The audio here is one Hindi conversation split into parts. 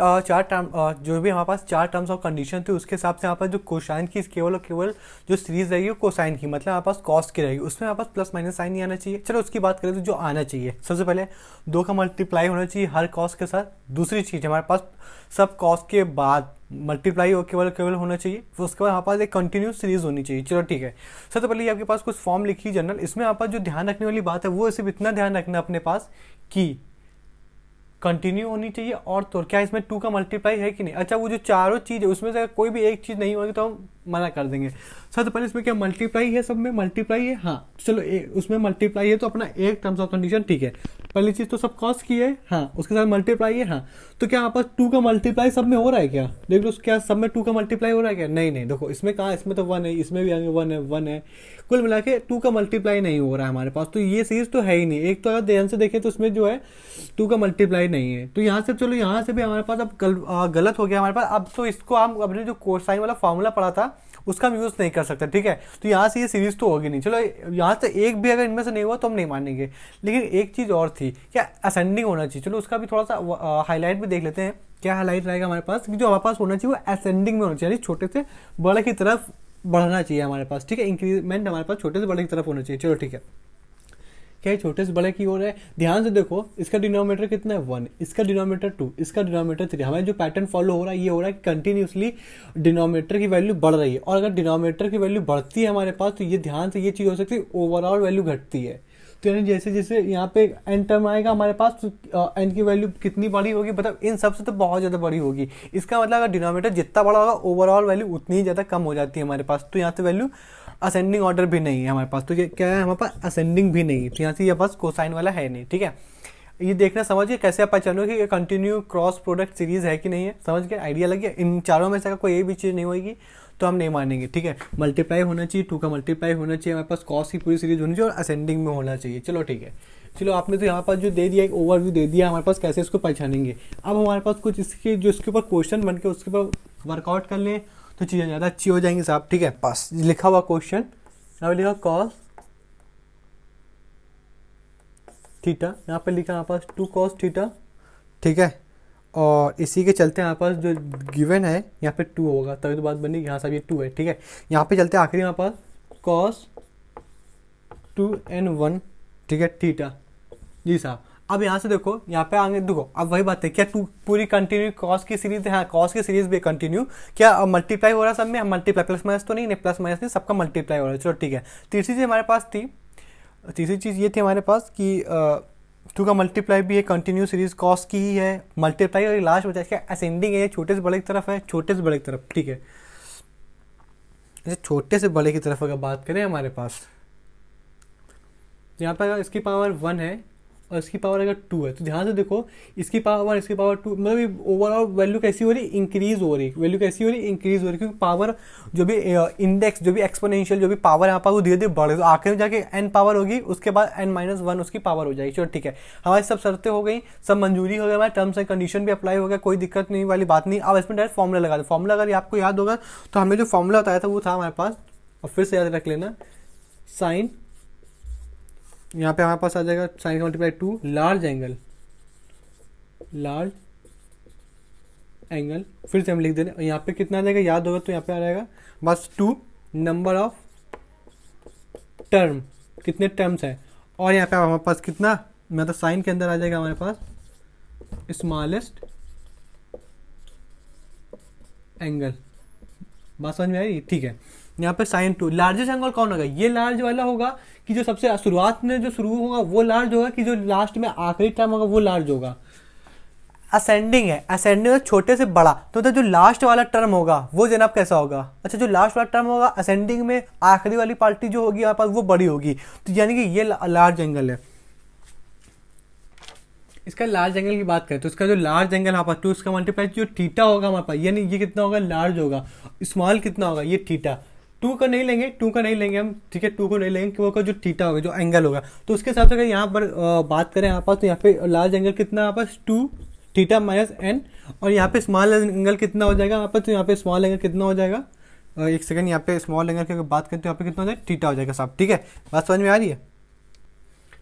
चार टर्म जो भी हमारे पास चार टर्म्स ऑफ कंडीशन थे उसके हिसाब से यहाँ पर जो कोसाइन की केवल और केवल जो सीरीज रहेगी वो कोसाइन की, मतलब हमारे पास कॉस की रहेगी, उसमें हमारे पास प्लस माइनस साइन नहीं आना चाहिए। चलो उसकी बात करें तो जो आना चाहिए सबसे पहले 2 का मल्टीप्लाई होना चाहिए हर कॉस के साथ। दूसरी चीज़ हमारे पास सब कॉस के बाद मल्टीप्लाई और केवल केवल होना चाहिए। फिर उसके बाद हमारे पास एक कंटिन्यूस सीरीज होनी चाहिए। चलो ठीक है, सबसे पहले आपके पास कुछ फॉर्म लिखी जनरल, इसमें आप जो ध्यान रखने वाली बात है वो सिर्फ इतना ध्यान रखना अपने पास कि कंटिन्यू होनी चाहिए और तो क्या इसमें 2 का मल्टीप्लाई है कि नहीं। अच्छा, वो जो चारों चीज़ है उसमें से कोई भी एक चीज़ नहीं होगी तो हम मना कर देंगे। सबसे पहले इसमें क्या मल्टीप्लाई है, सब में मल्टीप्लाई है, हाँ चलो उसमें मल्टीप्लाई है तो अपना एक टर्म्स ऑफ कंडीशन ठीक है। पहली चीज़ तो सब कॉस की है, हाँ उसके साथ मल्टीप्लाई है, हाँ तो क्या यहाँ पर 2 का मल्टीप्लाई सब में हो रहा है क्या, देख लो क्या सब में 2 का मल्टीप्लाई हो रहा है क्या, नहीं नहीं देखो इसमें कहाँ, इसमें तो 1 है, इसमें भी आगे 1 है 1 है, कुल मिला के 2 का मल्टीप्लाई नहीं हो रहा है हमारे पास, तो ये सीरीज तो है ही नहीं। एक तो अगर ध्यान से देखें तो इसमें जो है 2 का मल्टीप्लाई नहीं है, तो यहाँ से चलो यहाँ से भी हमारे पास अब गलत हो गया हमारे पास। अब तो इसको हम अपने जो कोसाइन वाला फॉर्मूला पढ़ा था उसका हम यूज़ नहीं कर सकते, ठीक है। तो यहाँ से ये सीरीज तो होगी नहीं। चलो यहाँ से एक भी अगर इनमें से नहीं हुआ तो हम नहीं मानेंगे। लेकिन एक चीज़ और थी, क्या असेंडिंग होना चाहिए, चलो उसका भी थोड़ा सा हाईलाइट भी देख लेते हैं। क्या हाईलाइट रहेगा हमारे पास कि जो हमारे पास होना चाहिए वो असेंडिंग में होना चाहिए, यानी छोटे से बड़े की तरफ बढ़ना चाहिए हमारे पास, ठीक है। इंक्रीजमेंट हमारे पास छोटे से बड़े की तरफ होना चाहिए। चलो ठीक है, क्या छोटे से बड़े की ओर है, ध्यान से देखो इसका डिनोमिनेटर कितना है 1, इसका डिनोमिनेटर 2, इसका डिनोमिनेटर 3। हमें जो पैटर्न फॉलो हो रहा है ये हो रहा है कि कंटिन्यूसली डिनोमिनेटर की वैल्यू बढ़ रही है, और अगर डिनोमिनेटर की वैल्यू बढ़ती है हमारे पास तो ये ध्यान से ये चीज़ हो सकती है ओवरऑल वैल्यू घटती है। तो यानी जैसे जैसे यहाँ पे एन टर्म आएगा हमारे पास तो एन की वैल्यू कितनी बड़ी होगी, मतलब इन सबसे तो बहुत ज़्यादा बड़ी होगी। इसका मतलब अगर डिनोमिनेटर जितना बड़ा होगा ओवरऑल वैल्यू उतनी ही ज़्यादा कम हो जाती है हमारे पास। तो यहाँ से वैल्यू असेंडिंग ऑर्डर भी नहीं है हमारे पास, तो ये क्या है हमारे पास असेंडिंग भी नहीं है, तो यहाँ से ये पास कोसाइन वाला है नहीं, ठीक है। ये देखना समझिए कैसे आप पहचानो कि ये कंटिन्यू क्रॉस प्रोडक्ट सीरीज है कि नहीं है, समझ के आइडिया लग गया। इन चारों में से अगर कोई एक भी चीज़ नहीं होगी तो हम नहीं मानेंगे, ठीक है। मल्टीप्लाई होना चाहिए, 2 का मल्टीप्लाई होना चाहिए, हमारे पास कॉस की पूरी सीरीज होनी चाहिए और असेंडिंग में होना चाहिए। चलो ठीक है, चलो आपने तो यहाँ पर जो दे दिया एक ओवरव्यू दे दिया हमारे पास कैसे इसको पहचानेंगे। अब हमारे पास कुछ इसके जो इसके ऊपर क्वेश्चन बन के उसके ऊपर वर्कआउट कर लें तो चीज़ें ज़्यादा अच्छी हो जाएंगी साहब, ठीक है। पास लिखा हुआ क्वेश्चन यहाँ लिखा कॉस थीटा, यहाँ पे लिखा हमारे पास 2 कॉस थीटा, ठीक है। और इसी के चलते यहाँ पास जो गिवन है यहाँ पे 2 होगा तभी तो बात बनेगी, यहाँ सब ये 2 है, ठीक है। यहाँ पे चलते आखिरी हमारे पास कॉस 2n1, ठीक है थीटा, जी साहब। अब यहाँ से देखो यहाँ पे आगे देखो, अब वही बात है क्या 2 पूरी कंटिन्यू कॉस की सीरीज है, हाँ कॉस की सीरीज भी कंटिन्यू, क्या मल्टीप्लाई हो रहा है सब में, मल्टीप्लाई प्लस माइनस तो नहीं प्लस माइनस नहीं सबका मल्टीप्लाई हो रहा है, चलो ठीक है। तीसरी चीज़ हमारे पास थी, तीसरी चीज़ ये थी हमारे पास कि 2 का मल्टीप्लाई भी है, कंटिन्यू सीरीज कॉस की ही है, मल्टीप्लाई और लास्ट बचा क्या असेंडिंग है, छोटे से बड़े की तरफ है, छोटे से बड़े की तरफ, ठीक है। जैसे छोटे से बड़े की तरफ अगर बात करें हमारे पास यहाँ पर इसकी पावर 1 है और इसकी पावर अगर 2 है तो ध्यान से देखो इसकी पावर 1 इसकी पावर 2, मतलब ओवरऑल वैल्यू कैसी हो रही, इंक्रीज हो रही, वैल्यू कैसी हो रही, इंक्रीज हो रही, क्योंकि पावर जो भी इंडेक्स जो भी एक्सपोनेंशियल जो भी पावर यहाँ पर वो धीरे धीरे बढ़ रही है, तो आखिर में जाके n पावर होगी उसके बाद n-1 उसकी पावर हो जाएगी। चलो ठीक है, हमारी सब शर्तें हो गई, सब मंजूरी हो गई, हमारे टर्म्स एंड कंडीशन भी अप्लाई हो गया, कोई दिक्कत नहीं वाली बात नहीं। अब इसमें डायरेक्ट फॉर्मूला लगा दो। फॉर्मूला अगर आपको याद होगा तो हमें जो फॉर्मूला बताया था वो था हमारे पास, और फिर से याद रख लेना, साइन यहाँ पे हमारे पास आ जाएगा साइन का मल्टीप्लाई 2 लार्ज एंगल, फिर से हम लिख दे रहे हैं, यहाँ पे कितना आ जाएगा याद होगा तो यहाँ पे आ जाएगा बस 2 नंबर ऑफ टर्म, कितने टर्म्स है, और यहाँ पे हमारे पास कितना, मतलब साइन के अंदर आ जाएगा हमारे पास स्मॉलेस्ट एंगल, बात समझ में आई, ठीक है। यहाँ पे साइन 2 लार्जेस्ट एंगल कौन होगा, ये लार्ज वाला होगा कि जो सबसे शुरुआत में जो शुरू होगा वो लार्ज होगा, कि जो लास्ट में आखिरी टर्म होगा वो लार्ज होगा। असेंडिंग है, असेंडिंग छोटे से बड़ा, तो जो लास्ट वाला टर्म होगा वो जनाब कैसा होगा, अच्छा जो लास्ट वाला टर्म होगा असेंडिंग में आखिरी वाली पार्टी जो होगी यहाँ पर वो बड़ी होगी, तो यानी कि ये लार्ज एंगल है। इसका लार्ज एंगल की बात करें तो इसका जो लार्ज एंगल यहाँ पर 2 इसका मल्टीप्लाई जो थीटा होगा हमारे पास, यानी ये कितना होगा लार्ज होगा, स्मॉल कितना होगा ये थीटा, 2 का नहीं लेंगे, 2 का नहीं लेंगे हम, ठीक है 2 को नहीं लेंगे, क्योंकि जो थीटा होगा जो एंगल होगा, तो उसके हिसाब से अगर यहाँ पर बात करें यहाँ पास तो यहाँ पे लार्ज एंगल कितना यहाँ पास 2 थीटा माइनस n, और यहाँ पे स्मॉल एंगल कितना हो जाएगा यहाँ पर, तो यहाँ पे स्मॉल एंगल कितना हो जाएगा, एक सेकंड, यहाँ पे स्मॉल एंगल की अगर बात करें तो यहाँ पे कितना हो जाएगा थीटा हो जाएगा साहब, ठीक है। बात समझ में आ रही है,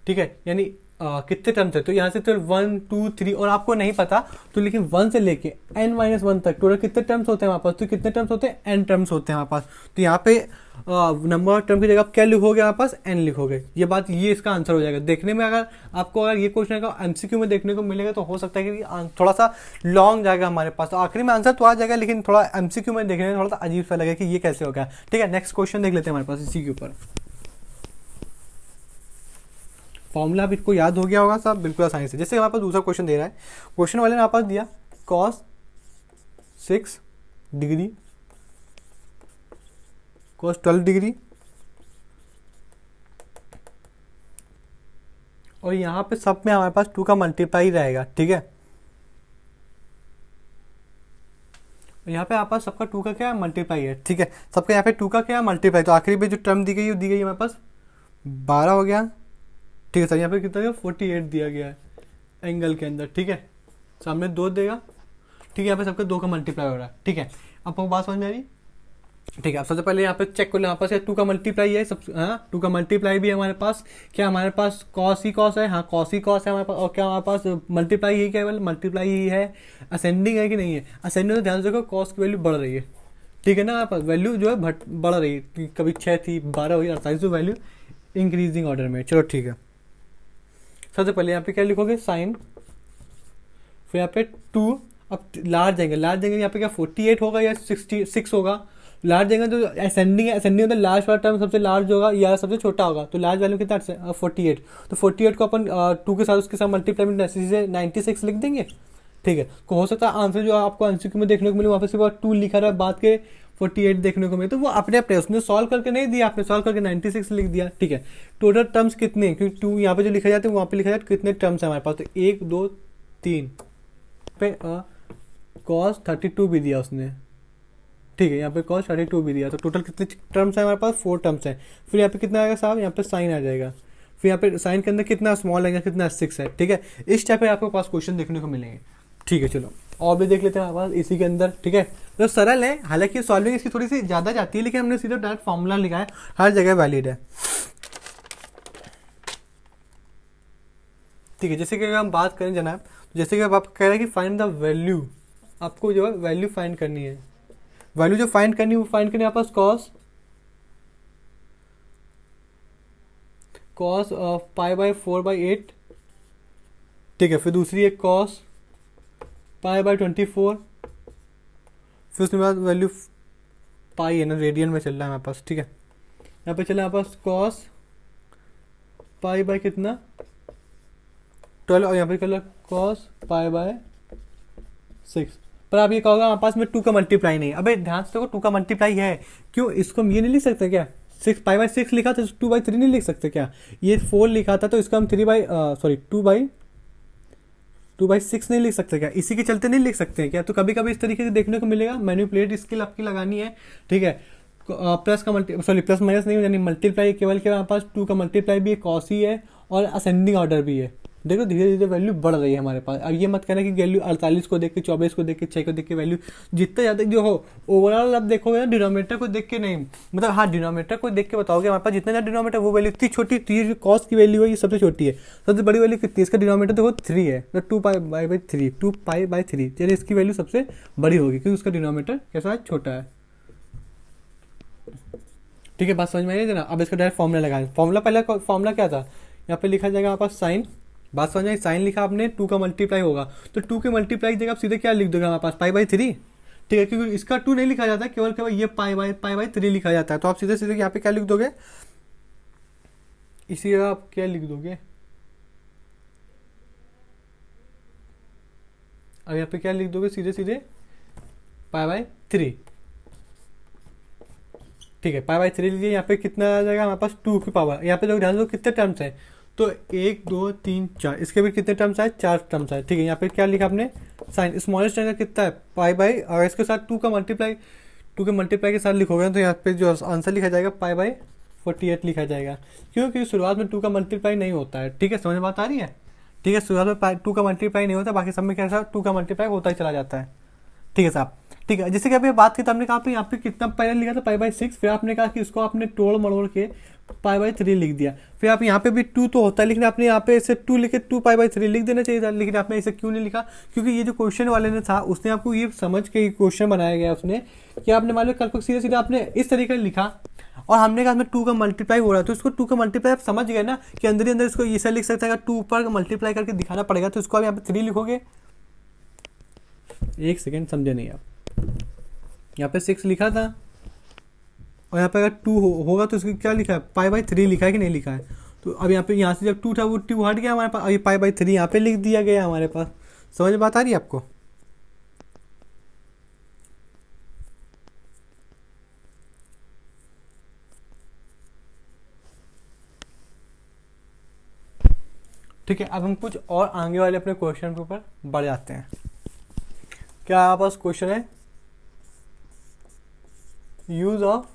ठीक है। यानी कितने टर्म्स है, तो यहाँ से तो 1 2 3 और आपको नहीं पता तो लेकिन 1 से लेके n-1 तक टोटल कितने टर्म्स होते हैं हमारे पास, तो कितने टर्म्स होते हैं, n टर्म्स होते हैं हमारे पास। तो यहाँ पे नंबर ऑफ टर्म की जगह आप क्या लिखोगे हमारे पास, n लिखोगे। ये बात, ये इसका आंसर हो जाएगा। देखने में अगर आपको अगर ये क्वेश्चन का एमसीक्यू में देखने को मिलेगा तो हो सकता है कि थोड़ा सा लॉन्ग जाएगा हमारे पास, तो आखिरी में आंसर तो आ जाएगा लेकिन थोड़ा एमसीक्यू में देखने में थोड़ा सा अजीब सा लगेगा कि ये कैसे हो गया। ठीक है, नेक्स्ट क्वेश्चन देख लेते हैं हमारे पास इसी के ऊपर। फॉर्मूला भी इसको याद हो गया होगा सब बिल्कुल आसानी से। जैसे हमारे पास दूसरा क्वेश्चन दे रहा है, क्वेश्चन वाले ने हमारे पास दिया cos 6 डिग्री cos 12 डिग्री और यहाँ पे सब में हमारे पास 2 का मल्टीप्लाई रहेगा। ठीक है, यहाँ पे हमारे पास सबका 2 का क्या मल्टीप्लाई है। ठीक है, सबका यहाँ पे 2 का क्या मल्टीप्लाई, तो आखिरी में जो टर्म दी गई है वो दी गई हमारे पास 12 हो गया। ठीक है सर, यहाँ पे कितना दिया 48 दिया गया है एंगल के अंदर। ठीक है, सामने 2 देगा। ठीक है, यहाँ पे सबका 2 का मल्टीप्लाई हो रहा है। ठीक है, आपको बात समझ में आ रही। ठीक है, अब सबसे पहले यहाँ पे चेक कर लो, यहाँ पास 2 का मल्टीप्लाई है सब। हाँ, 2 का मल्टीप्लाई भी है हमारे पास। क्या हमारे पास कॉस ही कॉस है, हाँ कॉस ही कॉस है हमारे पास। और क्या हमारे पास मल्टीप्लाई ही, केवल मल्टीप्लाई ही है। असेंडिंग है कि नहीं है, असेंडिंग तो ध्यान से देखो कॉस की वैल्यू बढ़ रही है। ठीक है ना, हमारे पास वैल्यू जो है बढ़ रही है, कभी 6 थी 12 हुई 48, तो वैल्यू इंक्रीजिंग ऑर्डर में। चलो ठीक है, सबसे पहले यहाँ पे क्या लिखोगे साइन, फिर यहाँ पे 2, अब लार्ज जाएंगे, यहाँ पे क्या 48 होगा या 66 होगा। लार्ज जाएंगे तो असेंडिंग है, असेंडिंग मतलब लार्ज वाला टर्म सबसे लार्ज होगा या सबसे छोटा होगा। तो लार्ज वैल्यू कितना 48, तो 48 को अपन 2 के साथ उसके साथ मल्टीप्लाई से 96 लिख देंगे। ठीक है, तो हो सकता है आंसर जो आपको एमसीक्यू में देखने को मिले वहाँ पे सिर्फ 2 लिखा रहा है, बात के 48 देखने को मिले, तो वो अपने अपने उसने सॉल्व करके नहीं दिया, आपने सॉल्व करके 96 लिख दिया। ठीक है, टोटल टर्म्स कितने, क्योंकि 2 यहाँ पे जो लिखा जाता है वहाँ पे लिखा जाता है कितने टर्म्स है हमारे पास, तो 1 2 3 पे cos 32 भी दिया उसने। ठीक है, यहाँ पे cos 32 भी दिया, तो टोटल कितने टर्म्स है हमारे पास, 4 टर्म्स है। फिर यहाँ पे कितना आएगा साहब, यहाँ पे साइन आ जाएगा, फिर यहाँ पे साइन के अंदर कितना स्मॉल आएगा, कितना 6 है। ठीक है, इस टाइप पे आपके पास क्वेश्चन देखने को मिलेंगे। ठीक है, चलो और भी देख लेते हैं हमारे पास इसी के अंदर। ठीक है, तो सरल है, हालांकि सॉल्विंग इसकी थोड़ी सी ज़्यादा जाती है, लेकिन हमने सीधा डायरेक्ट फॉर्मूला लिखा है, हर जगह वैलिड है। ठीक है, जैसे कि अगर हम बात करें जनाब, तो जैसे कि अब आप कह रहे हैं कि फाइंड द वैल्यू, आपको जो है वैल्यू फाइंड करनी है। वैल्यू जो फाइंड करनी है वो फाइंड करनी है आपके पास cos पाई 4/8। ठीक है, फिर दूसरी है cos पाई/24, फिर उसके बाद वैल्यू पाई है ना, रेडियन में चल रहा है हमारे पास। ठीक है, यहाँ पे चला हमारे पास cos पाई कितना 12 और यहाँ पे चला cos पाई/6। पर आप ये कहोगे हमारे पास में 2 का मल्टीप्लाई नहीं है। अबे ध्यान से देखो 2 का मल्टीप्लाई है, क्यों इसको हम ये नहीं लिख सकते क्या, 6 पाई/6 लिखा था, 2/3 नहीं लिख सकते क्या, ये 4 लिखा था तो इसका हम 2/6 नहीं लिख सकते क्या, इसी के चलते नहीं लिख सकते हैं क्या। तो कभी कभी इस तरीके से देखने को मिलेगा, मैनिपुलेट स्किल आपकी लगानी है। ठीक है, प्लस का प्लस माइनस नहीं यानी मल्टीप्लाई, केवल हमारे पास 2 का मल्टीप्लाई भी है, कॉस ही है और असेंडिंग ऑर्डर भी है। देखो धीरे धीरे वैल्यू बढ़ रही है हमारे पास। अब ये मत कहना कि वैल्यू 48 को देख के, 24 को देख के, 6 को देख के वैल्यू जितना ज़्यादा जो हो ओवरऑल आप देखोगे ना, डिनोमिनेटर को देख के नहीं, मतलब हाँ डिनोमिनेटर को देख के बताओगे हमारे पास जितना ज़्यादा डिनोमिनेटर वो वैल्यू इतनी छोटी, तो ये जो कॉस की वैल्यू है ये सबसे छोटी है। सबसे बड़ी वैल्यू कितनी है, इसका डिनोमिनेटर देखो 3 है, तो 2 पाई/3 यानी इसकी वैल्यू सबसे बड़ी होगी क्योंकि उसका डिनोमिनेटर कैसा है, छोटा है। ठीक है, बात समझ में आई है ना। अब इसका डायरेक्ट फॉर्मूला लगाएं। फॉर्मूला पहले फॉर्मूला क्या था, यहाँ पे लिखा जाएगा हमारे पास साइन, बात समझ आई, साइन लिखा आपने 2 का मल्टीप्लाई होगा, तो 2 के मल्टीप्लाई की जगह आप सीधे क्या लिख दोगे हमारे पास पाई/3। ठीक है, क्योंकि इसका 2 नहीं लिखा जाता, केवल केवल ये पाई/3 लिखा जाता है, तो आप सीधे सीधे यहाँ पे क्या लिख दोगे, इसी जगह आप क्या लिख दोगे, अब यहाँ पे क्या लिख दोगे सीधे सीधे पाई/3। ठीक है, पाई/3 लीजिए, यहाँ पे कितना आ जाएगा हमारे पास 2 की पावर। यहाँ पे लोग ध्यान दो कितने टर्म्स हैं, तो 1 2 3 4, इसके भी कितने टर्म्स आए, 4 टर्म्स आए। ठीक है, यहाँ पे क्या लिखा आपने साइन, स्मॉलेस्ट टर्म का कितना है पाई/, और इसके साथ 2 का मल्टीप्लाई, 2 के मल्टीप्लाई के साथ लिखोगे तो यहाँ पे जो आंसर लिखा जाएगा पाई/48 लिखा जाएगा, क्योंकि शुरुआत में 2 का मल्टीप्लाई नहीं होता है। ठीक है, समझ बात आ रही है। ठीक है, शुरुआत में 2 का मल्टीप्लाई नहीं होता, बाकी सब में कैसा 2 का मल्टीप्लाई होता ही चला जाता है। ठीक है साहब, ठीक है। जैसे कि अभी बात की तो हमने कहा यहाँ पे कितना पहले लिखा था π/6, फिर आपने कहा कि इसको आपने तोड़ मरोड़ के π/3 लिख दिया। फिर आप यहाँ पे भी 2 तो होता है, लेकिन आपने यहाँ पे इसे 2 लिखे 2π/3 लिख देना चाहिए था, लेकिन आपने इसे क्यों नहीं लिखा? क्योंकि ये जो क्वेश्चन वाले ने था उसने आपको ये समझ के क्वेश्चन बनाया गया उसने कि आपने मान लो कल सीधे सीधे आपने इस तरीके से लिखा और हमने कहा 2 का मल्टीप्लाई हो रहा है, तो इसको 2 का मल्टीप्लाई आप समझ गए ना कि अंदर ही अंदर इसको ऐसा लिख सकता है, 2 ऊपर मल्टीप्लाई करके दिखाना पड़ेगा, तो इसको आप यहाँ पे 3 लिखोगे। एक सेकेंड, समझे नहीं आप? यहाँ पे 6 लिखा था और यहाँ पे अगर 2 होगा तो इसको क्या लिखा है? π/3 लिखा है कि नहीं लिखा है? तो अब यहाँ पे यहाँ से जब 2 था वो 2 हट गया हमारे पास, अभी π/3 यहाँ पे लिख दिया गया हमारे पास। समझ बात आ रही है आपको? ठीक है, अब हम कुछ और आगे वाले अपने क्वेश्चन के ऊपर बढ़ जाते हैं। क्या आपके पास क्वेश्चन है? Use of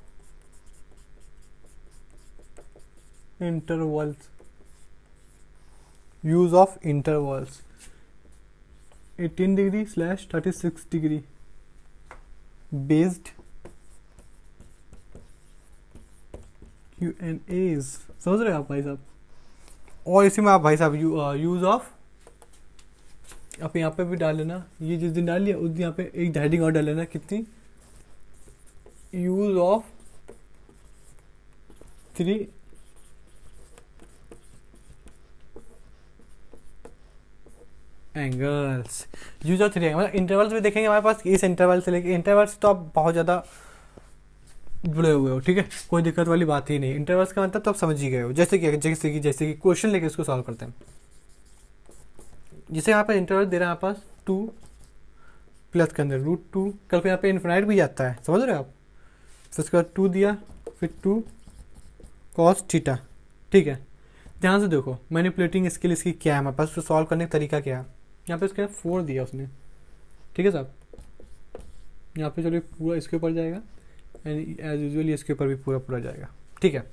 intervals, use of intervals 18 degree / 36 degree based Q&As। समझ रहे हो आप भाई साहब? और इसी में आप भाई साहब यूज ऑफ आप यहाँ पे भी डाल लेना, ये जिस दिन डाल लिया उस दिन यहाँ पे एक हेडिंग और डाल लेना, कितनी? Use of 3 angles. Use of 3 मतलब इंटरवल्स भी देखेंगे हमारे पास, इस इंटरवल से लेके इंटरवल्स तो आप बहुत ज़्यादा जुड़े हुए हो, ठीक है, कोई दिक्कत वाली बात ही नहीं। इंटरवल्स का मतलब तो आप समझ ही गए हो। जैसे कि क्वेश्चन लेके इसको सॉल्व करते हैं। जैसे यहाँ पे इंटरवल दे रहा है आपके पास 2 प्लस के अंदर √2, कल पे यहाँ पे इन्फिनाइट भी जाता है, समझ रहे हो आप? फिर उसके बाद 2 दिया, फिर 2 cos थीटा, ठीक है। ध्यान से देखो मैनिपुलेटिंग स्किल इसकी क्या है हमारे पास, उसको सॉल्व करने का तरीका क्या है। यहाँ पे उसके 4 दिया उसने, ठीक है साहब। यहाँ पे चलिए पूरा इसके ऊपर जाएगा एंड एज यूजुअल इसके ऊपर भी पूरा जाएगा, ठीक है।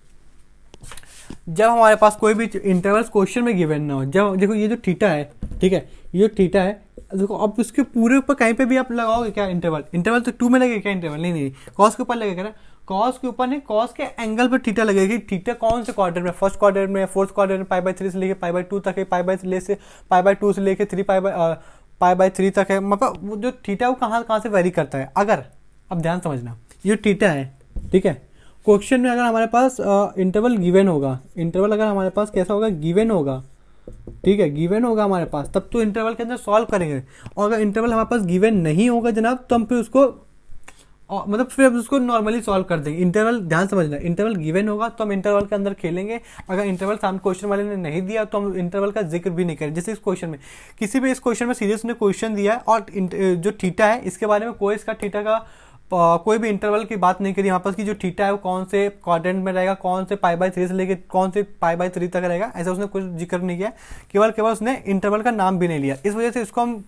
जब हमारे पास कोई भी इंटरवल्स क्वेश्चन में गिवन ना हो, जब देखो ये जो थीटा है, ठीक है, ये जो थीटा है, देखो अब उसके पूरे ऊपर कहीं पे भी आप लगाओगे क्या इंटरवल? इंटरवल तो 2 में लगेगा क्या इंटरवल? नहीं, कॉस के ऊपर लगेगा ना, कॉस के ऊपर नहीं, कॉस के एंगल पर थीटा लगेगी। थीटा कौन से क्वाड्रेंट में? फर्स्ट क्वाड्रेंट में, फोर्थ क्वाड्रेंट में, π/3 से लेके π/2 तक है, π/2 से लेके π/3 तक है। मतलब वो जो थीटा है वो कहाँ से वेरी करता है। अगर अब ध्यान समझना, ये थीटा है, ठीक है, क्वेश्चन में अगर हमारे पास इंटरवल गिवन होगा, इंटरवल अगर हमारे पास कैसा होगा? गिवन होगा, ठीक है, गिवन होगा हमारे पास, तब तो इंटरवल के अंदर सॉल्व करेंगे। और अगर इंटरवल हमारे पास गिवन नहीं होगा जनाब, तो हम फिर उसको मतलब फिर उसको नॉर्मली सॉल्व कर देंगे। इंटरवल ध्यान समझना, इंटरवल गिवन होगा तो हम इंटरवल के अंदर खेलेंगे। अगर इंटरवल सामने क्वेश्चन वाले ने नहीं दिया तो हम इंटरवल का जिक्र भी नहीं करें। जैसे इस क्वेश्चन में, किसी भी इस क्वेश्चन में सीरियस ने क्वेश्चन दिया है और जो थीटा है इसके बारे में कोई इसका थीटा का कोई भी इंटरवल की बात नहीं करी यहाँ पर कि जो थीटा है वो कौन से क्वाड्रेंट में रहेगा, कौन से π/3 से लेके कौन से π/3 तक रहेगा, ऐसा उसने कुछ जिक्र नहीं किया। केवल उसने इंटरवल का नाम भी नहीं लिया। इस वजह से इसको हम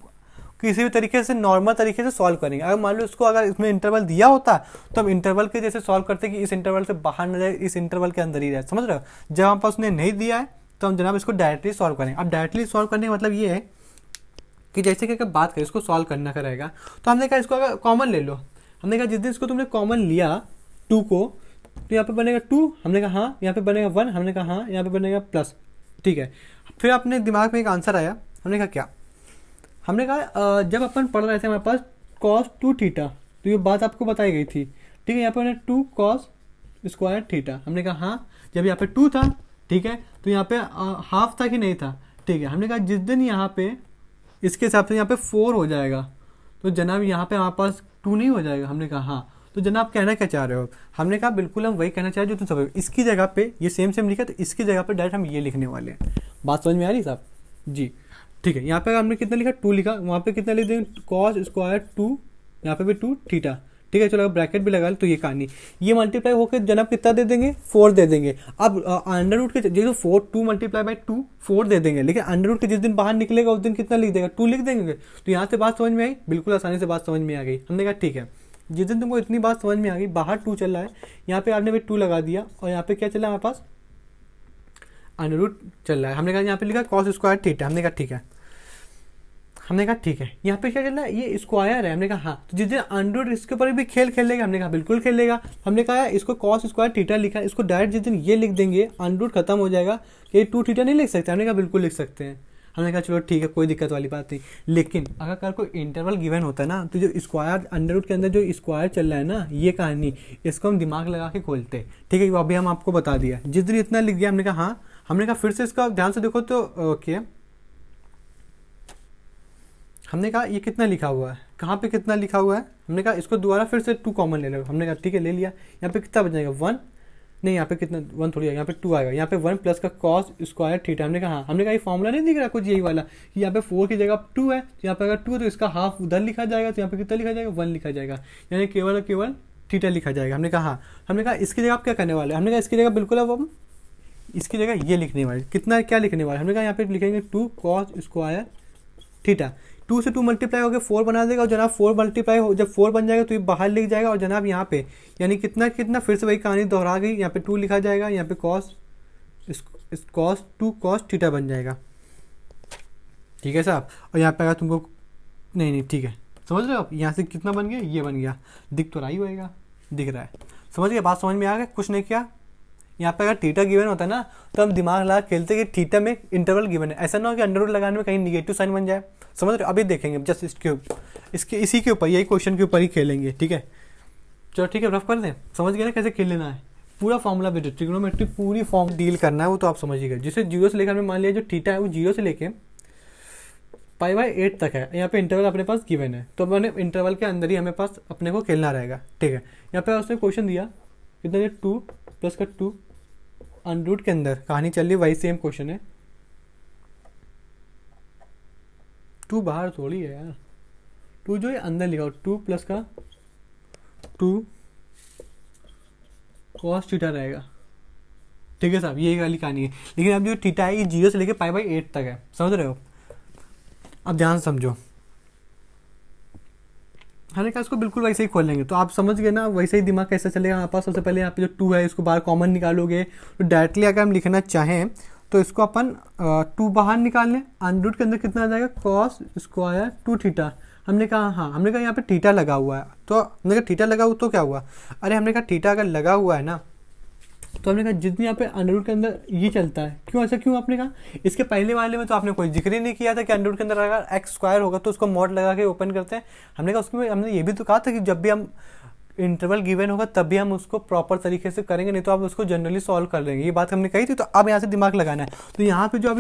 किसी भी तरीके से नॉर्मल तरीके से सॉल्व करेंगे। अगर मान लो इसको अगर इसमें इंटरवल दिया होता तो हम इंटरवल के जैसे सॉल्व करते कि इस इंटरवल से बाहर न जाए, इस इंटरवल के अंदर ही रहे। समझ रहे हो? जब हम पास उसने नहीं दिया है तो हम जनाब इसको डायरेक्टली सॉल्व करेंगे। अब डायरेक्टली सॉल्व करने का मतलब ये है कि जैसे कि अगर बात करें इसको सॉल्व करना रहेगा तो हमने कहा इसको अगर कॉमन ले लो। हमने कहा जिस दिन इसको तुमने कॉमन लिया 2 को, तो यहाँ पे बनेगा 2, हमने कहा हाँ, यहाँ पे बनेगा 1, हमने कहा हाँ, यहाँ पे बनेगा प्लस, ठीक है। फिर अपने दिमाग में एक आंसर आया, हमने कहा क्या? हमने कहा जब अपन पढ़ रहे थे हमारे पास cos 2 थीटा, तो ये बात आपको बताई गई थी, ठीक है। यहाँ पे 2 cos स्क्वायर थीटा, हमने कहा हाँ, जब यहाँ पे 2 था, ठीक है, तो यहाँ पे हाफ था कि नहीं था, ठीक है। हमने कहा जिस दिन यहाँ पे इसके हिसाब से यहाँ पे 4 हो जाएगा तो जनाब यहाँ पे हमारे पास 2 नहीं हो जाएगा। हमने कहा हाँ, तो जनाब कहना क्या चाह रहे हो? हमने कहा बिल्कुल हम वही कहना चाह रहे हो जो तुम सब। इसकी जगह पे ये सेम लिखा, तो इसकी जगह पे डायरेक्ट हम ये लिखने वाले हैं। बात समझ में आ रही साहब जी? ठीक है, यहाँ पे हमने कितना लिखा? 2 लिखा, वहाँ पे कितना लिख देंगे? cos स्क्वायर 2, यहाँ पे भी 2 थीटा, ठीक है। चलो ब्रैकेट भी लगा लो, तो ये कहानी ये मल्टीप्लाई होकर जनाब कितना दे देंगे? 4 दे देंगे। अब अंडर रूट के जो 2 मल्टीप्लाई बाई 2 4 दे देंगे, लेकिन अंडर रूट के जिस दिन बाहर निकलेगा उस दिन कितना लिख देगा? 2 लिख देंगे। तो यहाँ से बात समझ में आई, बिल्कुल आसानी से बात समझ में आ गई। हमने कहा ठीक है, जिस दिन तुमको इतनी बात समझ में आ गई, बाहर 2 चल रहा है, यहाँ पे आपने भी 2 लगा दिया, और यहाँ पे क्या चल रहा है हमारे पास? अंडर रूट चल रहा है। हमने कहा यहाँ पे लिखा cos स्क्वायर थीटा, हमने कहा ठीक है। हमने कहा ठीक है, यहाँ पे क्या चल रहा है, ये स्क्वायर है। हमने कहा हाँ, तो जिस दिन अंडर इसके ऊपर भी खेल खेलेगा, हमने कहा बिल्कुल खेलेगा। हमने कहा इसको कॉस स्क्वायर थीटा लिखा है, इसको डायरेक्ट जिस दिन ये लिख देंगे अंडर खत्म हो जाएगा, ये 2 थीटा नहीं लिख सकते। हमने कहा बिल्कुल लिख सकते हैं। हमने कहा चलो ठीक है, कोई दिक्कत वाली बात नहीं। लेकिन अगर कोई इंटरवल गिवन होता है ना, तो जो स्क्वायर अंडर रूट के अंदर जो स्क्वायर चल रहा है ना, ये कहानी, इसको हम दिमाग लगा के खोलते हैं। ठीक है, अभी हम आपको बता दिया। जिस दिन इतना लिख दिया, हमने कहा हाँ। हमने कहा फिर से इसका ध्यान से देखो तो ओके, हमने कहा ये कितना लिखा हुआ है, कहाँ पे कितना लिखा हुआ है। हमने कहा इसको दोबारा फिर से 2 कॉमन ले लो। हमने कहा ठीक है, ले लिया। यहाँ पे कितना बच जाएगा 1, नहीं यहाँ पे कितना 1 थोड़ी आएगा, यहाँ पे 2 आएगा। यहाँ पे 1 प्लस का कॉस स्क्वायर थीटा। हमने कहा हाँ। हमने कहा ये फॉर्मूला नहीं दिख रहा कुछ यही वाला, यहाँ पे 4 की जगह 2 है, यहाँ पे अगर 2 है तो इसका हाफ उधर लिखा जाएगा, तो यहाँ पे कितना लिखा जाएगा 1 लिखा जाएगा, यानी केवल और केवल थीटा लिखा जाएगा। हमने कहा हाँ। हमने कहा इसकी जगह आप क्या करने वाले, हमने कहा इसकी जगह बिल्कुल अब हम इसकी जगह ये लिखने वाले, कितना क्या लिखने वाले। हमने कहा यहाँ पे लिखेंगे 2 कॉस स्क्वायर थीटा। 2 से 2 मल्टीप्लाई हो गया 4 बना देगा, और जनाब 4 मल्टीप्लाई हो, जब 4 बन जाएगा तो ये बाहर लिख जाएगा, और जनाब यहाँ पे यानी कितना कितना फिर से वही कहानी दोहरा गई। यहाँ पे 2 लिखा जाएगा, यहाँ पे कॉस 2 कॉस थीटा बन जाएगा। ठीक है साहब, और यहाँ पे अगर तुमको नहीं ठीक है, समझ रहे हो आप, यहाँ से कितना बन गया, ये बन गया, दिख तो रहा ही होएगा, दिख रहा है। समझ गए, बात समझ में आ गया, कुछ नहीं किया। यहाँ पे अगर थीटा गिवन होता है ना, तो हम दिमाग लगा खेलते कि थीटा में इंटरवल गिवन है, ऐसा ना हो कि अंडर रूट लगाने में कहीं निगेटिव साइन बन जाए। समझ रहे हो, अभी देखेंगे जस्ट इसके इसी के ऊपर, यही क्वेश्चन के ऊपर ही खेलेंगे। ठीक है, चलो ठीक है, रफ कर दें। समझ गए ना कैसे खेल लेना है, पूरा फॉर्मूला भी ट्रिग्नोमेट्री पूरी फॉर्म डील करना है, वो तो आप समझिएगा। जिसे 0 से लेकर, मान लिया जो थीटा है वो 0 से लेके π/8 तक है। यहाँ पे इंटरवल अपने पास गिवन है, तो मैंने इंटरवल के अंदर ही हमें पास अपने को खेलना रहेगा। ठीक है, यहाँ पे उसने क्वेश्चन दिया कितना, ये 2 प्लस का 2 अंडर रूट के अंदर कहानी चल रही, वही सेम क्वेश्चन है। 2 बाहर थोड़ी है यार, 2 जो है अंदर लिखा हो, 2 प्लस का 2 कॉस थीटा रहेगा। ठीक है साहब, ये वाली कहानी है। लेकिन अब जो थीटा है ये 0 से लेके π/8 तक है, समझ रहे हो। अब ध्यान से समझो, हमने कहा इसको बिल्कुल वैसे ही खोलेंगे, तो आप समझ गए ना वैसे ही दिमाग कैसे चलेगा हमारे पास। सबसे पहले यहाँ पे जो 2 है इसको बाहर कॉमन निकालोगे, तो डायरेक्टली अगर हम लिखना चाहें तो इसको अपन 2 बाहर निकाल लें, अंडर रूट के अंदर कितना आ जाएगा कॉस स्क्वायर 2 थीटा। हमने कहा हाँ, हमने कहा यहाँ पे थीटा लगा हुआ है, तो हमने कहा थीटा लगा हुआ तो क्या हुआ, अरे हमने कहा थीटा अगर लगा हुआ है ना, तो हमने कहा जितनी यहाँ पे अंडर रूट के अंदर ये चलता है, क्यों ऐसा क्यों आपने कहा। इसके पहले वाले में तो आपने कोई जिक्र ही नहीं किया था कि अंडर रूट के अंदर अगर एक्स स्क्वायर होगा तो उसको मॉड लगा के ओपन करते हैं। हमने कहा उसमें हमने ये भी तो कहा था कि जब भी हम इंटरवल गिवन होगा तब भी हम उसको प्रॉपर तरीके से करेंगे, नहीं तो आप उसको जनरली सॉल्व कर लेंगे, ये बात हमने कही थी। तो अब यहाँ से दिमाग लगाना है, तो यहाँ पे जो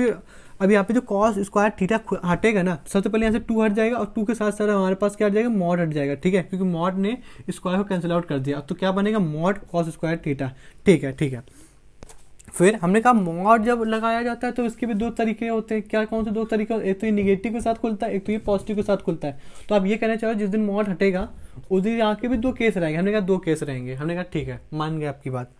अभी यहाँ पे जो कॉस स्क्वायर थीटा हटेगा ना, सबसे पहले यहाँ से 2 हट जाएगा, और 2 के साथ साथ हमारे पास क्या हट जाएगा, मॉड हट जाएगा। ठीक है, क्योंकि मॉड ने स्क्वायर को कैंसिल आउट कर दिया, तो क्या बनेगा मॉड कॉस स्क्वायर थीटा। ठीक है ठीक है, फिर हमने कहा मॉड जब लगाया जाता है तो इसके भी 2 तरीके होते हैं। क्या कौन से 2 तरीके, एक तो ये निगेटिव के साथ खुलता है, एक तो ये पॉजिटिव के साथ खुलता है। तो आप ये कहना चाहो जिस दिन मॉड हटेगा उस दिन यहाँ के भी 2 केस रहेंगे। हमने कहा 2 केस रहेंगे, हमने कहा ठीक है, मान गए आपकी बात।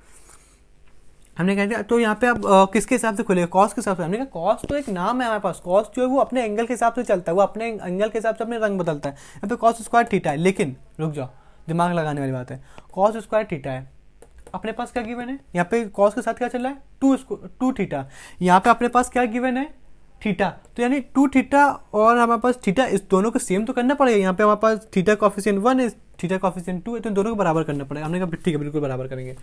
हमने कहा तो यहाँ पे आप किसके हिसाब से खुलेगा, कॉस के हिसाब से। हमने कहा कॉस तो एक नाम है हमारे पास, कॉस जो है वो अपने एंगल के हिसाब से चलता है, वो अपने एंगल के हिसाब से अपने रंग बदलता है। यहाँ पे कॉस स्क्वायर थीटा है, लेकिन रुक जाओ, दिमाग लगाने वाली बात है। कॉस स्क्वायर थीटा है, अपने पास क्या गिवन है, यहाँ पे कॉस के साथ क्या चल रहा है 2 थीटा, यहाँ पे अपने पास क्या गिवन है थीटा, तो यानी 2 थीटा और हमारे पास थीटा, इस दोनों को सेम तो करना पड़ेगा। यहाँ पे हमारे पास थीटा कॉफिशिएंट 1 है, थीटा कॉफिशिएंट 2 है, तो इन दोनों को बराबर करना पड़ेगा। हमने कहा ठीक है बिल्कुल बराबर करेंगे।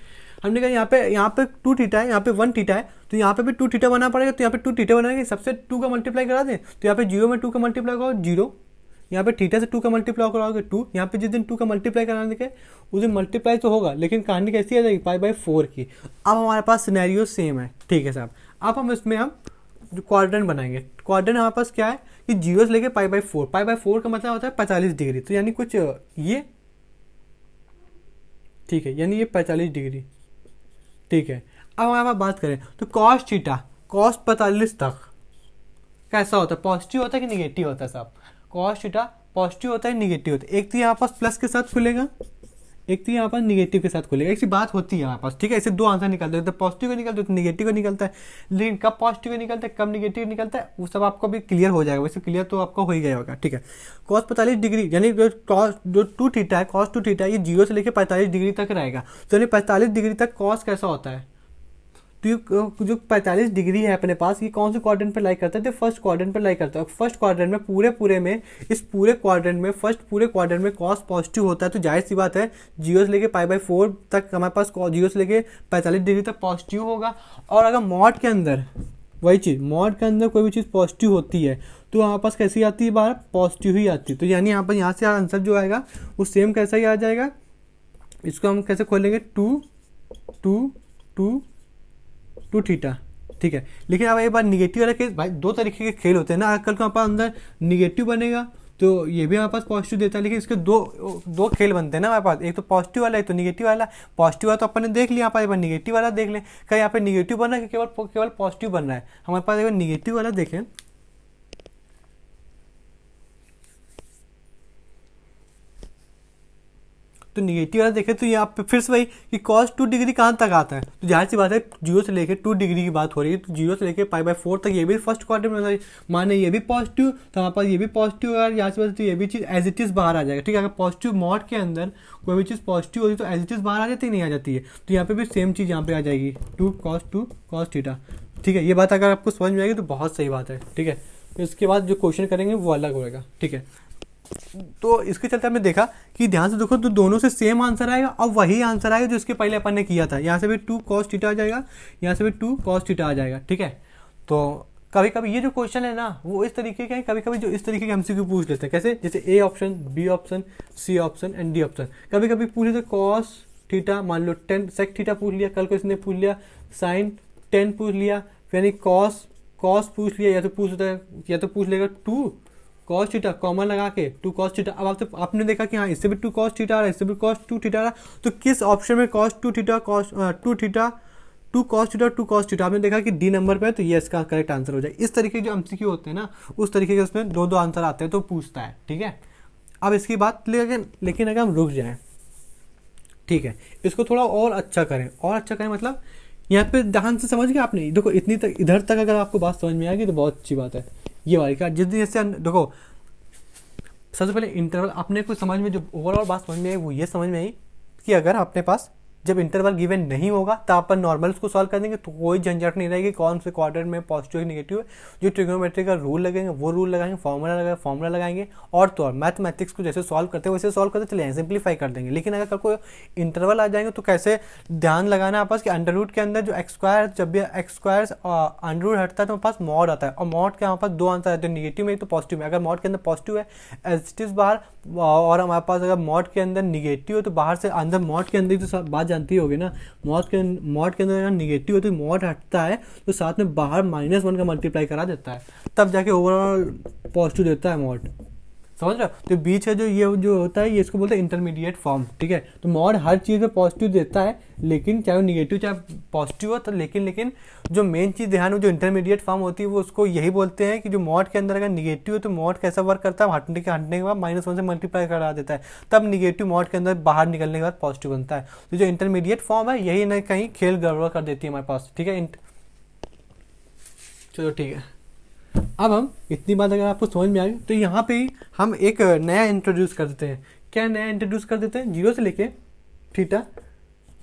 हमने कहा यहाँ पे 2 थीटा है, यहाँ पे 1 थीटा है, तो यहाँ पे भी 2 थीटा बना पड़ेगा। तो यहाँ पे 2 थीटा बनाएंगे, सबसे 2 का मल्टीप्लाई करा दें, तो यहाँ पे 0 में 2 का मल्टीप्लाई करो 0, यहाँ पे थीटा से 2 का मल्टीप्लाई कराओगे 2, यहाँ पे जिस दिन 2 का मल्टीप्लाई कराने के उस दिन मल्टीप्लाई तो होगा, लेकिन कहानी कैसी आ जाएगी π/4 की। अब हमारे पास सिनेरियो सेम है। ठीक है साहब, अब हम इसमें हम जो क्वाड्रेंट बनाएंगे, क्वाड्रेंट हमारे पास क्या है कि 0 से लेके π/4, π/4 का मतलब होता है 45 डिग्री, तो यानी कुछ ये, ठीक है, यानी ये 45 डिग्री। ठीक है, अब हमारे पास बात करें तो कॉस थीटा कॉस 45 तक कैसा होता है, पॉजिटिव होता है कि निगेटिव होता है साहब। कॉस थीटा पॉजिटिव होता है निगेटिव होता है, एक तो यहाँ पास प्लस के साथ खुलेगा, एक तो यहाँ पर निगेटिव के साथ खुलेगा। ऐसी बात होती है हमारे पास। ठीक है, इसे 2 आंसर निकलते हैं, तो पॉजिटिव का निकलता है तो निगेटिव का निकलता है। लेकिन कब पॉजिटिव का निकलता है कब निगेटिव निकलता है वो सब आपको भी क्लियर हो जाएगा, वैसे क्लियर तो आपका हो ही गया होगा। ठीक है, कॉस 45 डिग्री यानी जो 2 थीटा है, कॉस 2 थीटा ये 0 से लेकर 45 डिग्री तक रहेगा। तो यानी 45 डिग्री तक कॉस कैसा होता है, तो ये जो 45 डिग्री है अपने पास, ये कौन से क्वाड्रेंट पे लाई करता है? तो फर्स्ट क्वाड्रेंट पे लाई करता है। फर्स्ट क्वाड्रेंट में पूरे में, इस पूरे क्वाड्रेंट में, फर्स्ट पूरे क्वाड्रेंट में कॉस पॉजिटिव होता है, तो जाहिर सी बात है 0 से लेके π/4 तक हमारे पास 0 से लेके 45 डिग्री तक पॉजिटिव होगा। और अगर मॉड के अंदर वही चीज़, मॉड के अंदर कोई भी चीज़ पॉजिटिव होती है तो हमारे पास कैसी आती है? बाहर पॉजिटिव ही आती है। तो यानी यहाँ पर यहाँ से आंसर जो आएगा वो सेम कैसा ही आ जाएगा। इसको हम कैसे खोलेंगे? 2 थीटा, ठीक है। लेकिन अब एक बार निगेटिव वाला केस, भाई दो तरीके के खेल होते हैं ना। कल को हमारे पास अंदर निगेटिव बनेगा तो ये भी हमारे पास पॉजिटिव देता है, लेकिन इसके दो खेल बनते हैं ना हमारे पास, एक तो पॉजिटिव वाला, एक तो निगेटिव वाला। पॉजिटिव वाला तो अपन ने देख लिया, यहाँ पर एक बार निगेटिव वाला देख लें। क्या यहाँ पे निगेटिव बन रहा है कि केवल पॉजिटिव बन रहा है? हमारे पास एक बार निगेटिव वाला देखें, तो निगेटिव वाला देखें तो यहाँ पे फिर से वही कि cos 2 डिग्री कहाँ तक आता है? तो जाहिर सी बात है 0 से लेके 2 डिग्री की बात हो रही है, तो 0 से लेके π/4 तक ये भी फर्स्ट क्वाड्रेंट में माने ये भी पॉजिटिव, तो हमारे पास ये भी पॉजिटिव होगा। यहाँ से तो ये भी चीज़ एज इट इज़ बाहर आ जाएगा, ठीक है। अगर पॉजिटिव मॉड के अंदर कोई भी चीज़ पॉजिटिव होती है तो एज इट इज़ बाहर आ जाती है, नहीं आ जाती है। तो यहाँ पे भी सेम चीज़ यहाँ पे आ जाएगी 2 cos थीटा, ठीक है। ये बात अगर आपको समझ में आएगी तो बहुत सही बात है, ठीक है। तो इसके बाद जो क्वेश्चन करेंगे वो अलग होगा, ठीक है। तो इसके चलते हमने देखा कि ध्यान से देखो तो दोनों से सेम आंसर आएगा और वही आंसर आएगा जो इसके पहले अपन ने किया था। यहाँ से भी 2 cos थीटा आ जाएगा, यहाँ से भी 2 cos थीटा आ जाएगा, ठीक है। तो कभी कभी ये जो क्वेश्चन है ना वो इस तरीके के हैं, कभी कभी जो इस तरीके के एमसीक्यू पूछ लेते हैं। कैसे? जैसे A option, B option, C option and D option. कभी कभी पूछ लेते cos थीटा, मान लो 10 sec थीटा पूछ लिया, कल को इसने पूछ लिया sin 10 पूछ लिया, यानी cos पूछ लिया, या तो पूछ लेगा 2 cos थीटा कॉमन लगा के 2 cos थीटा। अब आपने देखा कि हाँ इससे भी 2 cos थीटा आ रहा है, इससे भी cos 2 थीटा आ रहा है, तो किस ऑप्शन में cos 2 theta, two cos theta आपने देखा कि डी नंबर पे है, तो ये इसका करेक्ट आंसर हो जाए। इस तरीके के जो एमसीक्यू होते हैं ना उस तरीके के उसमें दो आंसर आते हैं तो पूछता है, ठीक है। अब इसकी बात लेकिन अगर हम रुक जाएं, ठीक है, इसको थोड़ा और अच्छा करें मतलब यहाँ पे ध्यान से समझ गए आपने? देखो इतनी तक इधर तक अगर आपको बात समझ में आएगी तो बहुत अच्छी बात है। ये वाली का जिस दिन जैसे देखो, सबसे पहले इंटरवल अपने को समझ में, जो ओवरऑल बात समझ में आई वो ये समझ में आई कि अगर अपने पास जब इंटरवल गिवन नहीं होगा तो अपन नॉर्मल उसको सॉल्व कर देंगे, तो कोई झंझट नहीं रहेगी कौन से क्वाड्रेंट में पॉजिटिव नेगेटिव है। जो ट्रिग्नोमेट्री का रूल लगेंगे वो रूल लगाएंगे, फॉर्मूला लगाएंगे, और तो और मैथमेटिक्स को जैसे सॉल्व करते हैं वैसे सॉल्व करते चले जाएंगे, सिंप्लीफाई कर देंगे। लेकिन अगर कोई इंटरवल आ जाएंगे तो कैसे ध्यान लगाना आपस कि अंडर रूट के अंदर जो एक्स स्क्वायर, जब भी एक्स स्क्वायर अंडर रूट हटता है तो हमारे पास मॉड आता है, और मॉड के हमारे पास दो आंसर आते हैं, नेगेटिव में तो पॉजिटिव में। अगर मॉड के अंदर पॉजिटिव है एज इट इज बाहर, और हमारे पास अगर मॉड के अंदर निगेटिव है तो बाहर से अंदर, मॉड के अंदर तो बात जानती होगी ना, मॉड के अंदर अगर निगेटिव है तो मॉड हटता है तो साथ में बाहर -1 का मल्टीप्लाई करा देता है, तब जाके ओवरऑल पॉजिटिव देता है मॉड, समझ रहे हो? तो बीच का जो ये जो होता है ये इसको बोलते हैं इंटरमीडिएट फॉर्म, ठीक है। तो मॉड हर चीज़ में पॉजिटिव देता है, लेकिन चाहे वो निगेटिव चाहे पॉजिटिव हो, तो लेकिन जो मेन चीज़ ध्यान हो, जो इंटरमीडिएट फॉर्म होती है वो उसको यही बोलते हैं कि जो मॉड के अंदर अगर निगेटिव है तो मॉड कैसा वर्क करता है, हटने के बाद -1 से मल्टीप्लाई करा देता है, तब निगेटिव मॉड के अंदर बाहर निकलने के बाद पॉजिटिव बनता है। तो जो इंटरमीडिएट फॉर्म है यही ना कहीं खेल गड़बड़ कर देती है हमारे पास, ठीक है। चलो ठीक है, अब हम इतनी बात अगर आपको समझ में आ गई तो यहाँ पे ही हम एक नया इंट्रोड्यूस कर देते हैं। क्या नया इंट्रोड्यूस कर देते हैं? 0 से लेके थीटा,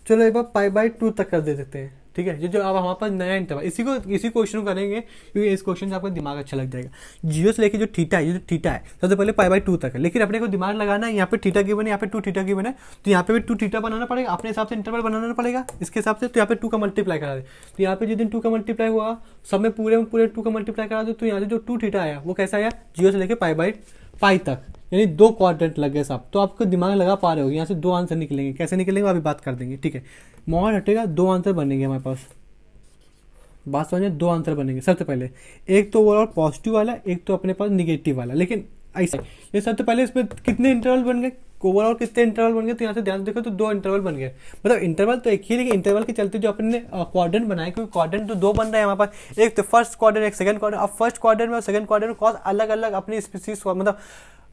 चलो एक बार π/2 तक कर दे देते हैं, ठीक है। जो अब हमारे पास नया इंटरवल, इसी क्वेश्चन को करेंगे क्योंकि इस क्वेश्चन से आपका दिमाग अच्छा लग जाएगा। 0 से लेके जो थीटा है, सबसे पहले π/2 तक है, लेकिन अपने को दिमाग लगाना है, यहाँ पे थीटा गिवन है, यहाँ पे 2 थीटा गिवन है, तो यहाँ पे भी 2 थीटा बनाना पड़ेगा, अपने हिसाब से इंटरवल बनाना पड़ेगा इसके हिसाब से। तो यहाँ पे 2 का मल्टीप्लाई करा दे, तो यहाँ पे जिस दिन 2 का मल्टीप्लाई हुआ सब में पूरे 2 का मल्टीप्लाई करा दो, तो यहाँ से जो 2 थीटा आया वो कैसा आया? 0 से लेके π तक, यानी 2 क्वाड्रेंट लग गए सब। तो आपको दिमाग लगा पा रहे हो, यहाँ से 2 आंसर निकलेंगे, कैसे निकलेंगे अभी बात कर देंगे, ठीक है। मॉड हटेगा, 2 आंसर बनेंगे हमारे पास, बात समझे, 2 आंसर बनेंगे। सबसे पहले एक तो ओवरऑल पॉजिटिव वाला, एक तो अपने पास निगेटिव वाला। लेकिन ऐसे ये सबसे पहले इसमें कितने इंटरवल बन गए, ओवरऑल कितने इंटरवल बन गए? तो यहाँ से ध्यान देखो तो 2 इंटरवल बन गए, मतलब इंटरवल तो एक ही, लेकिन इंटरवल के चलते जो अपने क्वाड्रेंट बनाए, क्योंकि क्वाड्रेंट तो 2 बन रहे हैं हमारे पास, एक तो फर्स्ट क्वाड्रेंट एक सेकंड क्वाड्रेंट। अब फर्स्ट क्वाड्रेंट में और सेकंड क्वाड्रेंट में कॉस अलग अलग अपनी स्पीसीज, मतलब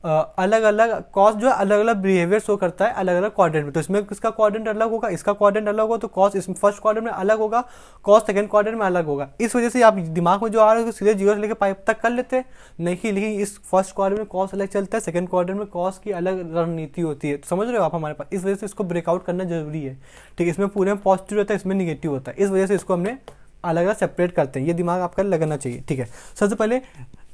अलग अलग कॉस जो है अलग अलग बिहेवियर शो करता है अलग अलग क्वाड्रेंट में। तो इसमें किसका क्वाड्रेंट अलग होगा, इसका क्वाड्रेंट अलग होगा, तो कॉस इसमें फर्स्ट क्वाड्रेंट में अलग होगा, कॉस सेकंड क्वाड्रेंट में अलग होगा। इस वजह से आप दिमाग में जो आ रहा है उसको सीधे जीरो से लेकर पाई तक कर लेते हैं, नहीं लेकिन इस फर्स्ट क्वाड्रेंट में कॉस अलग चलता है, सेकंड क्वाड्रेंट में कॉस की अलग रणनीति होती है। तो समझ रहे हो आप हमारे पास, इस वजह से इसको ब्रेकआउट करना जरूरी है। ठीक है, इसमें पूरे में पॉजिटिव रहता है, इसमें निगेटिव होता है, इस वजह से इसको हमने अलग अलग सेपरेट करते हैं। ये दिमाग आपका लगना चाहिए। ठीक है, सबसे पहले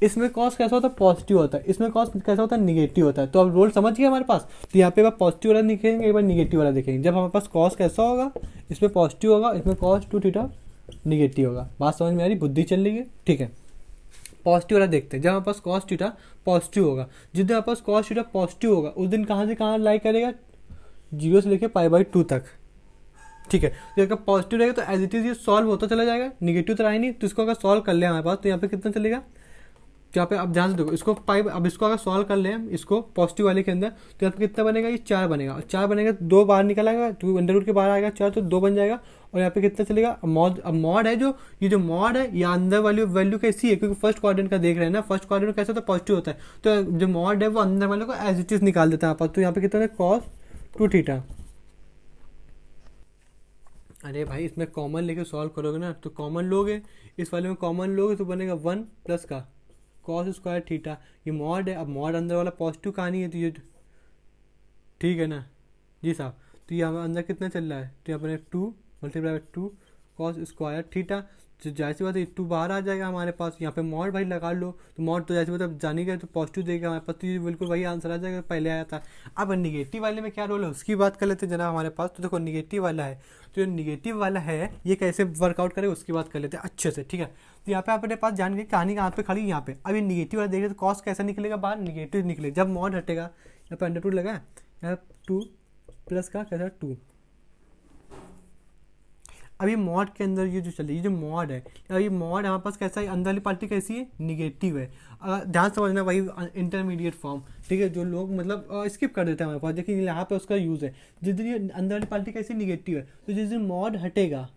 इसमें कॉस कैसा होता है, पॉजिटिव होता है, इसमें कॉस कैसा होता है, निगेटिव होता है। तो अब रोल समझ गए हमारे पास। तो यहाँ पे एक पॉजिटिव वाला दिखेंगे, एक बार निगेटिव वाला देखेंगे। जब हमारे पास कॉस कैसा होगा, इसमें पॉजिटिव होगा, इसमें कॉस टू थीटा निगेटिव होगा। बात समझ में आ रही, बुद्धि चल रही है। ठीक है, पॉजिटिव वाला देखते हैं। जब हमारे पास कॉस थीटा पॉजिटिव होगा, जिस दिन हमारे पास कॉस थीटा पॉजिटिव होगा उस दिन कहाँ से कहाँ लाई करेगा, 0 से लेकर π/2 तक। ठीक है, तो अगर पॉजिटिव रहेगा तो एज इट इज ये सॉल्व होता चला जाएगा, निगेटिव तो आए नहीं। तो इसको अगर सॉल्व कर ले हमारे पास, तो यहाँ पे कितना चलेगा, यहाँ पे अब ध्यान से देखो इसको अब इसको अगर सॉल्व कर ले इसको पॉजिटिव वाले के अंदर, तो यहाँ पे कितना बनेगा, ये 4 बनेगा। और 4 बनेगा, 2 बाहर निकलेगा, 2 अंडर रूट के बाहर आएगा 4, तो 2 बन जाएगा। और यहाँ पे कितना चलेगा, मॉड। अब मॉड है जो ये जो मॉड है ये अंदर वाली वैल्यू कैसी है, क्योंकि फर्स्ट क्वाड्रेंट का देख रहे हैं ना, फर्स्ट क्वाड्रेंट कैसा होता है, पॉजिटिव होता है। तो जो मॉड है वो अंदर वाले को एज इट इज निकाल देता है आप। तो यहाँ पे कितना है, कॉस 2 थीटा। अरे भाई इसमें कॉमन लेके सॉल्व करोगे ना, तो कॉमन लोगे, इस वाले में कॉमन लोगे तो बनेगा 1 प्लस का कॉस स्क्वायर थीटा। ये मॉड है, अब मॉड अंदर वाला पॉजिटिव कहानी है, तो ये ठीक है ना जी साहब। तो ये हमारे अंदर कितना चल रहा है, तो यहाँ पर 2 मल्टीप्लाई 2 कॉस स्क्वायर थीटा। तो जैसी बात है 2 बाहर आ जाएगा हमारे पास। यहाँ पे मॉड भाई लगा लो, तो मॉड तो जैसे मतलब जानी गए तो पॉजिटिव देगा हमारे पास, तो ये बिल्कुल वही आंसर आ जाएगा पहले आया था। अब निगेटिव वाले में क्या रोल है उसकी बात कर लेते हैं जनाब हमारे पास। तो देखो निगेटिव वाला है, तो जो निगेटिव वाला है ये कैसे वर्कआउट करे उसकी बात कर लेते हैं अच्छे से। ठीक है, तो यहाँ पे अपने पास जान गए कहानी कहाँ पे खड़ी, यहाँ पे। अब ये निगेटिव वाला देखें तो कॉस कैसा निकलेगा बाहर, निगेटिव निकले। जब मॉड हटेगा, यहाँ पे अंडर रूट लगा है, यहाँ 2 प्लस का कैसा 2। अभी मॉड के अंदर ये जो चल रही है, ये जो मॉड है, अभी मॉड हमारे पास कैसा है, अंदर वाली पार्टी कैसी है, निगेटिव है। ध्यान समझना वही इंटरमीडिएट फॉर्म। ठीक है, जो लोग मतलब स्किप कर देते हैं हमारे पास, देखिए यहाँ पे उसका यूज़ है। जिस दिन ये अंदर वाली पार्टी कैसी निगेटिव है, तो जिस दिन मॉड हटेगा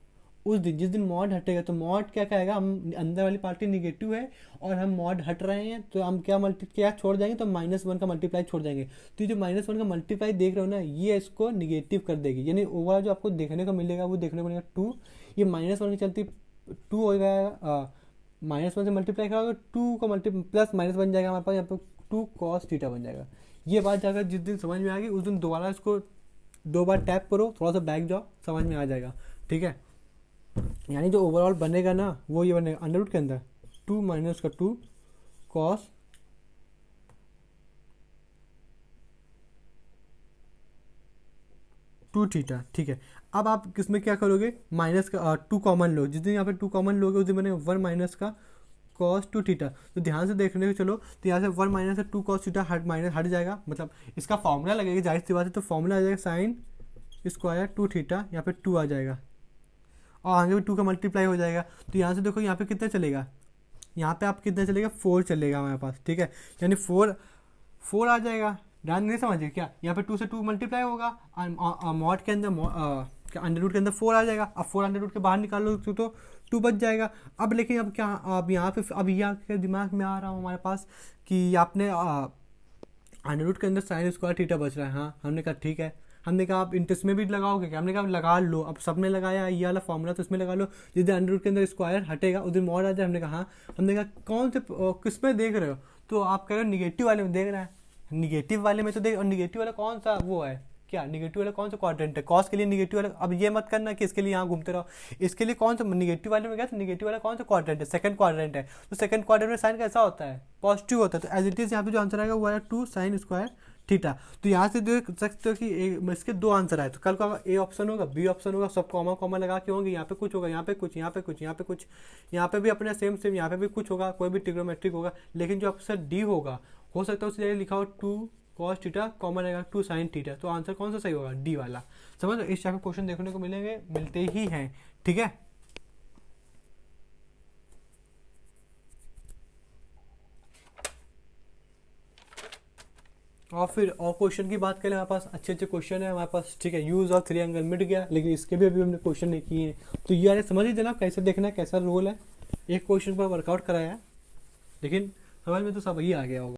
उस दिन, जिस दिन मॉड हटेगा तो मॉड क्या कहेगा, हम अंदर वाली पार्टी निगेटिव है और हम मॉड हट रहे हैं, तो हम क्या छोड़ जाएंगे, तो -1 का मल्टीप्लाई छोड़ जाएंगे। तो ये जो -1 का मल्टीप्लाई देख रहे हो ना, ये इसको निगेटिव कर देगी। यानी ओवरऑल जो आपको देखने को मिलेगा वो देखने को मिलेगा 2, ये -1 की चलती 2 हो जाएगा, -1 से मल्टीप्लाई करोगे 2 को प्लस माइनस बन जाएगा हमारे पास, यहाँ पर 2 cos थीटा बन जाएगा। ये बात जाकर जिस दिन समझ में आ गई उस दिन दोबारा इसको 2 बार टैप करो, थोड़ा सा बैक जाओ, समझ में आ जाएगा। ठीक है, यानी जो ओवरऑल बनेगा ना वो ये बनेगा अंडर रूट के अंदर 2 माइनस का 2 कॉस 2 थीटा। ठीक है, अब आप किसमें क्या करोगे, माइनस का 2 कॉमन लो, जिस दिन यहाँ पे 2 कॉमन लोगे उस दिन बनेगा 1 माइनस का कॉस 2 थीटा। तो ध्यान से देखने को चलो, तो यहाँ से 1 माइनस का 2 कॉस थीटा हट जाएगा, मतलब इसका फॉर्मूला लगेगा, जाहिर सी बात है। तो फॉर्मूला आ जाएगा साइन स्क्वायर 2 थीटा, यहाँ पे 2 आ जाएगा और आगे भी 2 का मल्टीप्लाई हो जाएगा। तो यहाँ से देखो यहाँ पे कितना चलेगा, यहाँ पे आप कितना चलेगा, 4 चलेगा हमारे पास। ठीक है, यानी 4 आ जाएगा। ध्यान नहीं समझिए क्या, यहाँ पे 2 से 2 मल्टीप्लाई होगा, मॉड के अंदर अंडर रूट के अंदर 4 आ जाएगा। अब 4 अंडर रूट के बाहर निकाल लो तो 2 बच जाएगा। अब लेकिन अब क्या, अब यहाँ पे अब यहाँ के दिमाग में आ रहा हूँ हमारे पास कि आपने अंडर रूट के अंदर साइन स्क्वायर थीटा बच रहा है। हाँ, हमने कहा ठीक है, हमने कहा आप इंटरेस्ट में भी लगाओगे क्या, हमने कहा लगा लो। अब सबने लगाया ये वाला फॉर्मूला, तो इसमें लगा लो। जिस दिन अंडर रूट के अंदर स्क्वायर हटेगा उस दिन मॉड आ जाए। हमने कहा हाँ, हमने कहा कौन से किस में देख रहे हो, तो आप कह रहे हो निगेटिव वाले में देख रहा है, निगेटिव वाले में तो देख। और निगेटिव वाला कौन सा वो है, क्या निगेटिव वाला कौन सा क्वाड्रेंट है, कॉस के लिए निगेटिव वाला। अब ये मत करना कि इसके लिए यहाँ घूमते रहो, इसके लिए कौन सा निगेटिव वाले में गया, तो निगेटिव वाला कौन सा क्वाड्रेंट है, सेकंड क्वाड्रेंट है। तो सेकंड क्वाड्रेंट में साइन कैसा होता है, पॉजिटिव होता है। तो एज इट इज यहाँ पे जो आंसर आएगा वो है 2 साइन स्क्वायर थीटा। तो यहाँ से देख सकते हो कि इसके 2 आंसर आए। तो कल को ए ऑप्शन होगा, बी ऑप्शन होगा, सब कॉमा कॉमा लगा के होंगे। यहाँ पे कुछ होगा, यहाँ पे कुछ, यहाँ पे कुछ, यहाँ पे कुछ, यहाँ पे भी अपने सेम यहाँ पे भी कुछ होगा, कोई भी ट्रिग्नोमेट्रिक होगा। लेकिन जो ऑप्शन डी होगा, हो सकता है उस जगह लिखा हो 2 कॉस थीटा कॉमन आएगा 2 साइन थीटा। तो आंसर कौन सा सही होगा, डी वाला। समझ लो, इस टाइप के क्वेश्चन देखने को मिलते ही हैं। ठीक है, और फिर और क्वेश्चन की बात करें, हमारे पास अच्छे अच्छे क्वेश्चन है हमारे पास। ठीक है, यूज ऑफ 3 एंगल मिट गया, लेकिन इसके भी अभी हमने क्वेश्चन नहीं किए हैं। तो ये यार समझ लीजिए ना कैसे देखना है, कैसा रोल है। एक क्वेश्चन पर वर्कआउट कराया है, लेकिन समझ में तो सब ही आ गया होगा।